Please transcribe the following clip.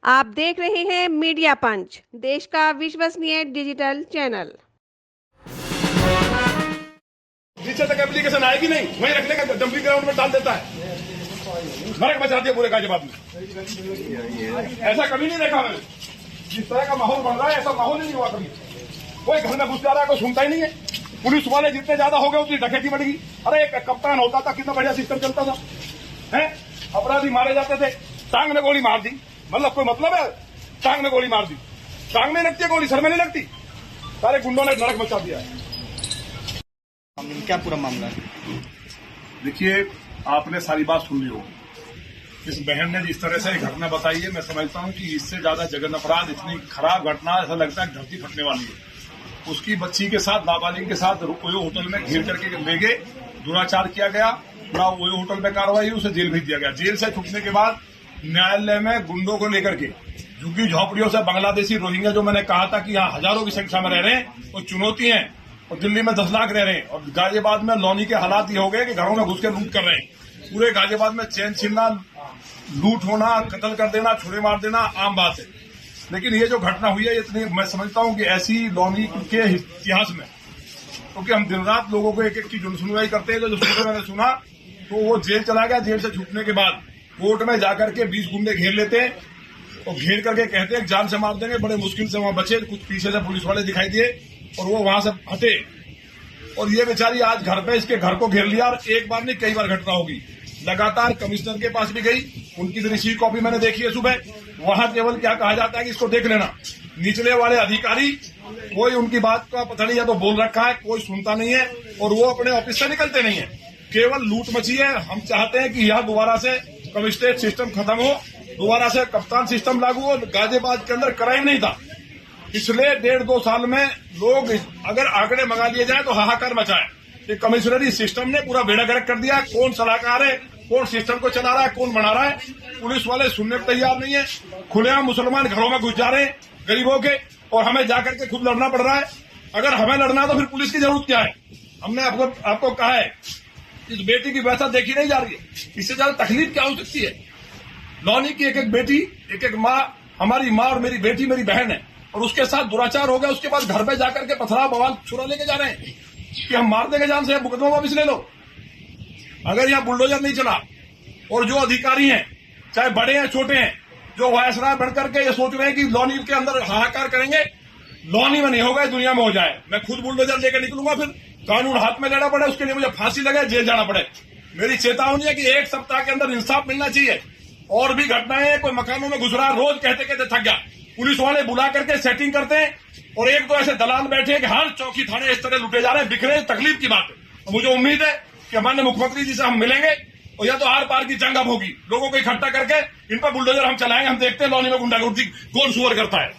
आप देख रहे हैं मीडिया पंच, देश का विश्वसनीय डिजिटल चैनल। नीचे तक एप्लीकेशन आएगी नहीं, वहीं रखने का डंपिंग ग्राउंड में डाल देता है। नरक मचा दिया पूरे गाजियाबाद में। ऐसा कभी नहीं देखा मैंने। जिस तरह का माहौल बन रहा है ऐसा माहौल ही नहीं हुआ कभी। कोई घर में घुस जा रहा है, कोई सुनता ही नहीं है। पुलिस वाले जितने ज्यादा हो गए उतनी डकैती बढ़ेगी। अरे एक कप्तान होता था, कितना बढ़िया सिस्टम चलता था। हैं, अपराधी मारे जाते थे, टांग में गोली मार दी, मतलब कोई मतलब है? टांग में गोली मार दी, टांग में लगती है गोली, सर में नहीं लगती। सारे गुंडों ने नरक मचा दिया है। क्या पूरा मामला है? देखिए, आपने सारी बात सुन ली होगी। इस बहन ने जिस तरह से घटना बताई है, मैं समझता हूं कि इससे ज्यादा जघन्य अपराध, इतनी खराब घटना, ऐसा लगता है धरती फटने वाली है। उसकी बच्ची के साथ, नाबालिग के साथ ओयो होटल में घेर करके ले गए, दुराचार किया गया, पूरा ओयो होटल में कार्रवाई, उसे जेल भेज दिया गया। जेल से छूटने के बाद न्यायालय में गुंडों को लेकर के झुग्गी झोपड़ियों से बांग्लादेशी रोहिंग्या, जो मैंने कहा था कि यहाँ हजारों की संख्या में रह रहे हैं, वो चुनौती है। और दिल्ली में 10 लाख रह रहे हैं, और गाजियाबाद में लौनी के हालात ये हो गए कि घरों में घुस के लूट कर रहे हैं। पूरे गाजियाबाद में चैन छीनना, लूट होना, कत्ल कर देना, छुरे मार देना आम बात है। लेकिन ये जो घटना हुई है, इतनी मैं समझता हूं कि ऐसी लौनी के इतिहास में, क्योंकि हम दिन रात लोगों को एक एक की सुनवाई करते हैं। जो सुबह मैंने सुना तो वो जेल चला गया। जेल से छूटने के बाद कोर्ट में जाकर के 20 गुंडे घेर लेते हैं और घेर करके कहते हैं जान से मार देंगे। बड़े मुश्किल से वहां बचे, कुछ पीछे से पुलिस वाले दिखाई दिए और वो वहां से हटे। और ये बेचारी आज घर पे, इसके घर को घेर लिया, और एक बार नहीं कई बार घटना होगी। लगातार कमिश्नर के पास भी गई, उनकी रिसीव कॉपी मैंने देखी है सुबह। वहां केवल क्या कहा जाता है कि इसको देख लेना। निचले वाले अधिकारी कोई उनकी बात का पता नहीं, या तो बोल रखा है, कोई सुनता नहीं है, और वो अपने ऑफिस से निकलते नहीं है। केवल लूट मची है। हम चाहते हैं कि यह दोबारा से कमिश्नरेट सिस्टम खत्म हो, दोबारा से कप्तान सिस्टम लागू हो। गाजियाबाद के अंदर क्राइम नहीं था। पिछले 1.5-2 साल में लोग, अगर आंकड़े मंगा लिए जाए तो हाहाकार मचाए। ये कमिश्नरी सिस्टम ने पूरा बेड़ा गर्क कर दिया। कौन सलाहकार है, कौन सिस्टम को चला रहा है, कौन बना रहा है, पुलिस वाले सुनने को तैयार नहीं है। खुलेआम मुसलमान घरों में घुस जा रहे हैं गरीबों के, और हमें जाकर के खुद लड़ना पड़ रहा है। अगर हमें लड़ना तो फिर पुलिस की जरूरत क्या है? हमने आपको कहा है, इस बेटी की व्यथा देखी नहीं जा रही है। इससे ज्यादा तकलीफ क्या हो सकती है? लौनी की एक एक बेटी, एक एक माँ, हमारी माँ और मेरी बेटी, मेरी बहन है, और उसके साथ दुराचार हो गया। उसके बाद घर पे जाकर के पथराव बवाल छुरा लेके जा रहे हैं कि हम मार देंगे जान से, मुकदमा वापस ले लो। अगर यहाँ बुलडोजर नहीं चला, और जो अधिकारी हैं, चाहे बड़े हैं छोटे हैं, जो वायसराय बनकर के ये सोच रहे हैं कि लौनी के अंदर हाहाकार करेंगे, लौनी में नहीं होगा, दुनिया में हो जाए। मैं खुद बुलडोजर लेकर निकलूंगा, फिर कानून हाथ में लेना पड़े, उसके लिए मुझे फांसी लगे, जेल जाना पड़े। मेरी चेतावनी है कि 1 सप्ताह के अंदर इंसाफ मिलना चाहिए। और भी घटनाएं, कोई मकानों में घुस रहा, रोज कहते कहते थक गया। पुलिस वाले बुला करके सेटिंग करते हैं, और एक दो ऐसे दलाल बैठे हैं कि हर चौकी थाने इस तरह लुटे जा रहे हैं, बिखरे। तकलीफ की बात है। और मुझे उम्मीद है कि हमारे मुख्यमंत्री जी से हम मिलेंगे, और या तो आर पार की जंग अब होगी। लोगों को इकट्ठा करके इन पर बुलडोजर हम चलाएंगे। हम देखते हैं लौनी में गुंडागर्दी कौन सुअर करता है।